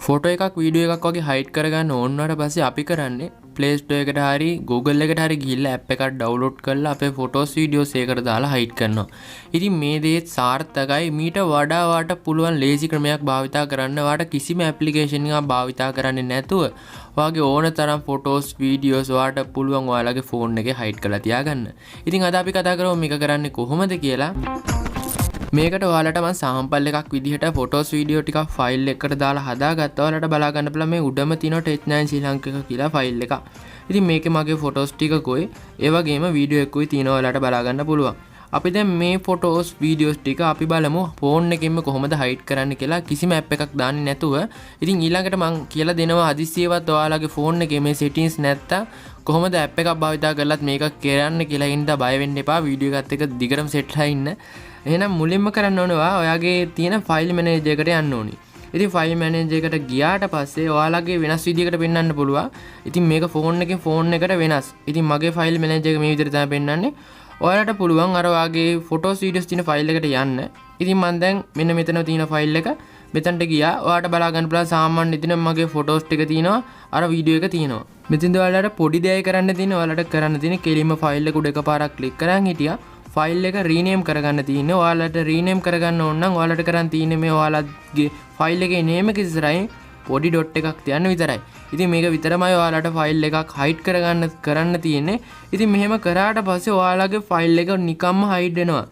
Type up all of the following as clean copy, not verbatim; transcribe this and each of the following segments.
Photo එකක් video එකක් වගේ හයිඩ් කරගන්න ඕන වුණාට පස්සේ අපි කරන්නේ Play Store එකට හරි Google එකට හරි ගිහිල්ලා app එකක් download කරලා අපේ photos videos එකකට දාලා hide කරනවා. ඉතින් මේ දේ සාර්ථකයි. මීට වඩා වාට පුළුවන් lazy ක්‍රමයක් භාවිතා කරන්න. වාට කිසිම application එකක් භාවිතා කරන්නේ නැතුව ඔයාගේ ඕන තරම් photos videos වාට පුළුවන් ඔයාලගේ phone එකේ hide කරලා තියාගන්න. ඉතින් අද අපි කතා කරමු මේක කරන්නේ කොහොමද කියලා. මේකට ඔයාලට මම සාම්පල් එකක් විදිහට ෆොටෝස් වීඩියෝ ටිකක් ෆයිල් එකකට දාලා හදාගත්තා. ඔයාලට බලා ගන්න පුළුවන් මේ උඩම තියෙන Tech9 ශ්‍රීලංක කියලා ෆයිල් එක. ඉතින් මේකේ මගේ ෆොටෝස් ටිකකුයි ඒ වගේම වීඩියෝ එකකුයි තියෙනවා. ඔයාලට බලා ගන්න පුළුවන්. අපි දැන් මේ ෆොටෝස් වීඩියෝස් ටික අපි බලමු ෆෝන් එකෙන්ම කොහොමද හයිඩ් කරන්න කියලා කිසිම ඇප් එකක් දාන්නේ නැතුව. ඉතින් ඊළඟට මම කියලා දෙනවා හදිස්සියවත් ඔයාලගේ ෆෝන් එකේ මේ settings නැත්තම් කොහොමද ඇප් එකක් භාවිතා කරලත් මේක කරන්න කියලා හින්දා බය වෙන්න එපා. වීඩියෝ එකත් එක්ක දිගටම සෙට්ලා ඉන්න. එහෙනම් මුලින්ම කරන්න ඕනේ ඔයාගේ තියෙන ෆයිල් මැනේජර් එකට යන්න ඕනි. ඉතින් ෆයිල් මැනේජර් එකට ගියාට පස්සේ ඔයාලගේ වෙනස් විදිහකට පෙන්වන්න පුළුවන්. ඉතින් මේක ෆෝන් එකෙන් ෆෝන් එකට වෙනස්. ඉතින් මගේ ෆයිල් මැනේජර් එක මේ විදිහට තමයි පෙන්වන්නේ. ඔයාලට පුළුවන් අර ඔයාගේ ෆොටෝස් වීඩියෝස් තියෙන ෆයිල් එකට යන්න. ඉතින් මම දැන් මෙන්න මෙතන තියෙන ෆයිල් එක මෙතනට ගියා. ඔයාලට බලා ගන්න පුළුවන් සාමාන්‍ය ඉතින් මගේ ෆොටෝස් ටික තියෙනවා. අර වීඩියෝ එක තියෙනවා. මෙතෙන්ද ඔයාලට පොඩි දෙයක් කරන්න තියෙන්නේ. ඔයාලට කරන්න තියෙන්නේ කෙලින්ම ෆයිල් එක උඩ එකපාරක් ක්ලික් කරන් හිටියා. ෆයිල් එක රීනේම් කරගන්න තියෙන්නේ. ඔයාලට රීනේම් කරගන්න ඕන නම් ඔයාලට කරන් තියෙන්නේ මේ ඔයාලගේ ෆයිල් එකේ නේම් එක ඉස්සරහින් පොඩි ඩොට් එකක් තියන්න විතරයි. ඉතින් මේක විතරමයි ඔයාලට ෆයිල් එකක් හයිඩ් කරන්න තියෙන්නේ. ඉතින් මෙහෙම කරාට පස්සේ ඔයාලගේ ෆයිල් එක නිකම්ම හයිඩ් වෙනවා.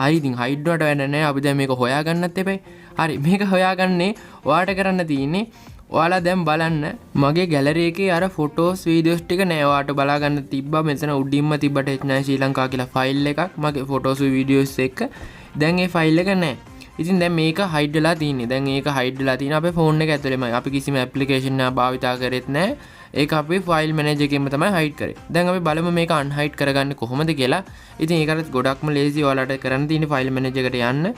හරි ඉතින් හයිඩ් වලට වැඩ නැහැ. අපි දැන් මේක හොයාගන්නත් එපයි. හරි මේක හොයාගන්නේ ඔයාලට කරන්න තියෙන්නේ ඔයාලා දැන් බලන්න මගේ ගැලරි එකේ අර ෆොටෝස් වීඩියෝස් ටික නෑ. ඔයාලට බලා ගන්න තිබ්බා මෙතන උඩින්ම තිබ්බ Tech9 ශ්‍රීලංකා කියලා ෆයිල් එකක් මගේ ෆොටෝස් වීඩියෝස් එක්ක. දැන් ඒ ෆයිල් එක නෑ. ඉතින් දැන් මේක හයිඩ් වෙලා තියෙන්නේ. දැන් ඒක හයිඩ් වෙලා තියෙන අපේ ෆෝන් එක ඇතුළේමයි. අපි කිසිම ඇප්ලිකේෂන් එකක් භාවිතා කරෙත් නෑ. ඒක අපි ෆයිල් මැනේජර් එකෙන්ම තමයි හයිඩ් කරේ. දැන් අපි බලමු මේක අන්හයිඩ් කරගන්නේ කොහොමද කියලා. ඉතින් ඒකට ගොඩක්ම ලේසි. ඔයාලට කරන්න තියෙන්නේ ෆයිල් මැනේජර් එකට යන්න.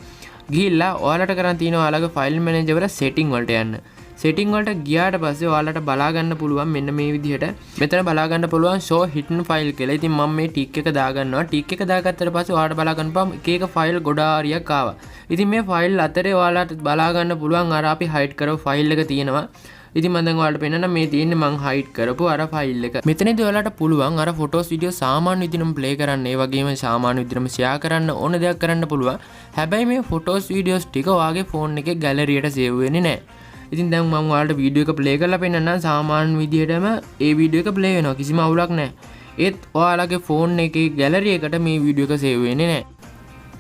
ගිහිල්ලා ඔයාලට කරන්න තියෙනවා ඔයාලගේ ෆයිල් මැනේජර් වල සෙටින් වලට යන්න. සෙටින් වලට ගියාට පස්සේ ඔයාලට බලා ගන්න පුළුවන් මෙන්න මේ විදිහට. මෙතන බලා ගන්න පුළුවන් show hidden file කියලා. ඉතින් මම මේ ටික් එක දාගන්නවා. ටික් එක දාගත්තට පස්සේ ඔයාලට බලා ගන්න පුළුවන් එක එක ෆයිල් ගොඩාරියක් ආවා. ඉතින් මේ ෆයිල් අතරේ ඔයාලට බලා ගන්න පුළුවන් අර අපි හයිඩ් කරපු ෆයිල් එක තියෙනවා. ඉතින් මම දැන් ඔයාලට පෙන්නන්න මේ තියෙන්නේ මම හයිඩ් කරපු අර ෆයිල් එක. මෙතනදී ඔයාලට පුළුවන් අර ෆොටෝස් වීඩියෝ සාමාන්‍ය විදිහටම ප්ලේ කරන්න. ඒ වගේම සාමාන්‍ය විදිහටම ෂෙයා කරන්න ඕන දෙයක් කරන්න පුළුවන්. හැබැයි මේ ෆොටෝස් වීඩියෝස් ටික ඔයාගේ ෆෝන් එකේ ගැලරියට සේව් වෙන්නේ නැහැ. ඉතින් දැන් මම ඔයාලට වීඩියෝ එක ප්ලේ කරලා පෙන්නන්නම්. සාමාන්‍ය විදිහටම ඒ වීඩියෝ එක ප්ලේ වෙනවා. කිසිම අවුලක් නැහැ. ඒත් ඔයාලගේ ෆෝන් එකේ ගැලරි එකට මේ වීඩියෝ එක සේව් වෙන්නේ නැහැ.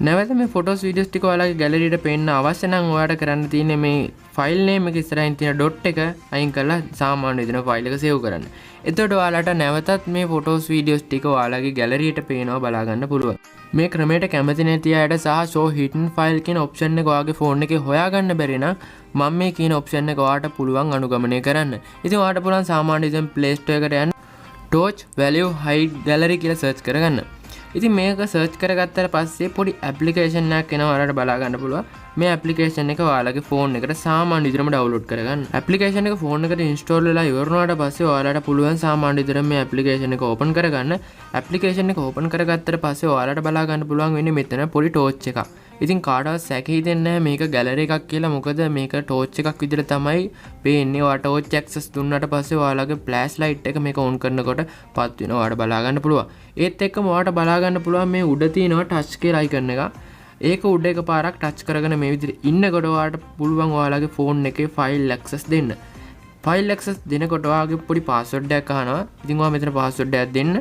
නැවත මේ ෆොටෝස් වීඩියෝස් ටික ඔයාලගේ ගැලරියට පෙන්න අවශ්‍ය නම් ඔයාලට කරන්න තියෙන්නේ මේ ෆයිල් නේම් එක ඉස්සරහින් තියෙන ඩොට් එක අයින් කරලා සාමාන්‍ය විදිහට ෆයිල් එක සේව් කරන්න. එතකොට ඔයාලට නැවතත් මේ ෆොටෝස් වීඩියෝස් ටික ඔයාලගේ ගැලරියට පේනවා බලා ගන්න පුළුවන්. මේ ක්‍රමයට කැමති නැති අයට සහ show hidden file කියන ඔප්ෂන් එක ඔයාගේ ෆෝන් එකේ හොයාගන්න බැරි නම් මම මේ කියන ඔප්ෂන් එක ඔයාලට පුළුවන් අනුගමනය කරන්න. ඉතින් ඔයාලට පුළුවන් සාමාන්‍ය විදිහෙන් Play Store එකට යන්න torch value hide gallery කියලා සර්ච් කරගන්න. ඉතින් මේක සර්ච් කරගත්තට පස්සේ පොඩි ඇප්ලිකේෂන් එකක් එනවා. ඔයාලට බලා ගන්න පුළුවන්. මේ ඇප්ලිකේෂන් එක ඔයාලගේ ෆෝන් එකට සාමාන්‍ය විදිහටම ඩවුන්ලෝඩ් කරගන්න. ඇප්ලිකේෂන් එක ෆෝන් එකට ඉන්ස්ටෝල් වෙලා ඉවර වුණාට පස්සේ ඔයාලට පුළුවන් සාමාන්‍ය විදිහට මේ ඇප්ලිකේෂන් එක ඕපන් කරගන්න. ඇප්ලිකේෂන් එක ඕපන් කරගත්තට පස්සේ ඔයාලට බලා ගන්න පුළුවන් වෙන්නේ මෙතන පොඩි ටෝච් එකක්. ඉතින් කාටවත් සැකේ හිතෙන්නේ නැහැ මේක ගැලරි එකක් කියලා. මොකද මේක ටෝච් එකක් විදිහට තමයි පේන්නේ. ඔයාලට ටෝච් ඇක්සස් දුන්නාට පස්සේ ඔයාලගේ ෆ්ලෑෂ් ලයිට් එක මේක ඔන් කරනකොට පත් වෙනවා. ඔයාලට බලා ගන්න පුළුවන්. ඒත් එක්කම ඔයාලට බලා ගන්න පුළුවන් මේ උඩ තියෙනවා ටච් කියලා අයිකන් එක. ඒක උඩ එකපාරක් ටච් කරගෙන මේ විදිහට ඉන්නකොට ඔයාලට පුළුවන් ඔයාලගේ ෆෝන් එකේ ෆයිල් ඇක්සස් දෙන්න. ෆයිල් ඇක්සස් දෙනකොට ඔයාගේ පොඩි පාස්වර්ඩ් එකක් අහනවා. ඉතින් ඔයා මෙතන පාස්වර්ඩ් එකක් දෙන්න.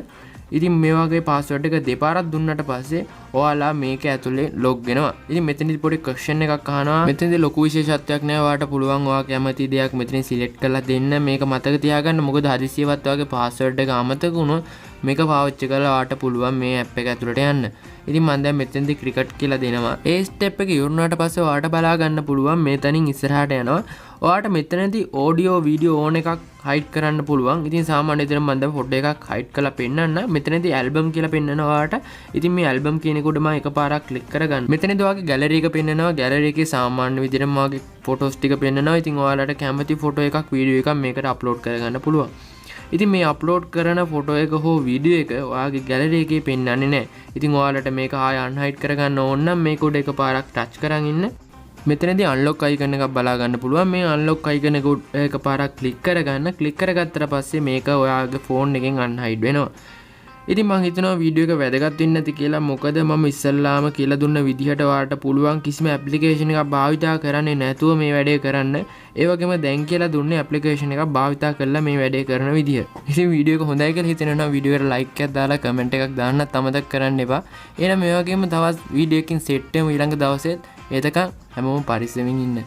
ඉතින් මේ වගේ පාස්වර්ඩ් එක දෙපාරක් දුන්නාට පස්සේ ඔයාලා මේක ඇතුලේ ලොග් වෙනවා. ඉතින් මෙතනදි පොඩි ක්වෙස්චන් එකක් අහනවා. මෙතනදි ලොකු විශේෂත්වයක් නෑ. ඔයාලට පුළුවන් ඔයා කැමති දෙයක් මෙතනින් සිලෙක්ට් කරලා දෙන්න. මේක මතක තියාගන්න. මොකද හදිසියෙවත් ඔයාගේ පාස්වර්ඩ් එක අමතක වුණොත් මේක පාවිච්චි කරලා ඔයාලට පුළුවන් මේ ඇප් එක ඇතුලට යන්න. ඉතින් මම දැන් මෙතනදි ක්‍රිකට් කියලා දෙනවා. ඒ ස්ටෙප් එක ඉවරනාට පස්සේ ඔයාලට බලා ගන්න පුළුවන් මේ තනින් ඉස්සරහට යනවා. ඔයාලට මෙතනදී ඔඩියෝ වීඩියෝ ඕන එකක් හයිඩ් කරන්න පුළුවන්. ඉතින් සාමාන්‍ය විදිහට මම දැන් ෆොටෝ එකක් හයිඩ් කරලා පෙන්නන්න. මෙතනදී ඇල්බම් කියලා පෙන්නනවා ඔයාලට. ඉතින් මේ ඇල්බම් කියන එකට මම එකපාරක් ක්ලික් කරගන්න. මෙතනදී ඔයාගේ ගැලරි එක පෙන්නනවා. ගැලරි එකේ සාමාන්‍ය විදිහට මගේ ෆොටෝස් ටික පෙන්නනවා. ඉතින් ඔයාලට කැමති ෆොටෝ එකක් වීඩියෝ එකක් මේකට අප්ලෝඩ් කරගන්න පුළුවන්. ඉතින් මේ අප්ලෝඩ් කරන ෆොටෝ එක හෝ වීඩියෝ එක ඔයාගේ ගැලරි එකේ පෙන්නන්නේ නැහැ. ඉතින් ඔයාලට මේක ආය අන්හයිඩ් කරගන්න ඕන නම් මේක උඩ එකපාරක් ටච් කරන් ඉන්න. මෙතනදී අන්ලොක් අයිකන් එකක් බලා ගන්න පුළුවන්. මේ අන්ලොක් අයිකන් එක පාරක් ක්ලික් කරගන්න. ක්ලික් කරගත්තට පස්සේ මේක ඔයාගේ ෆෝන් එකෙන් අන්හයිඩ් වෙනවා. ඉතින් මම හිතනවා වීඩියෝ එක වැදගත් වෙන්නේ නැති කියලා. මොකද මම ඉස්සල්ලාම කියලා දුන්න විදිහට ඔයාලට පුළුවන් කිසිම ඇප්ලිකේෂන් එකක් භාවිතා කරන්නේ නැතුව මේ වැඩේ කරන්න. ඒ වගේම දැන් කියලා දුන්නේ ඇප්ලිකේෂන් එකක් භාවිතා කරලා මේ වැඩේ කරන විදිහ. ඉතින් වීඩියෝ එක හොඳයි කියලා හිතෙනවා වීඩියෝ එකට ලයික් එකක් දාලා කමෙන්ට් එකක් දාන්නත් අමතක කරන්න එපා. එහෙනම් මේ වගේම තවත් වීඩියෝ එකකින් සෙට් වෙමු ඊළඟ දවසෙත්. එතකන් හැමෝම පරිස්සමින් ඉන්න.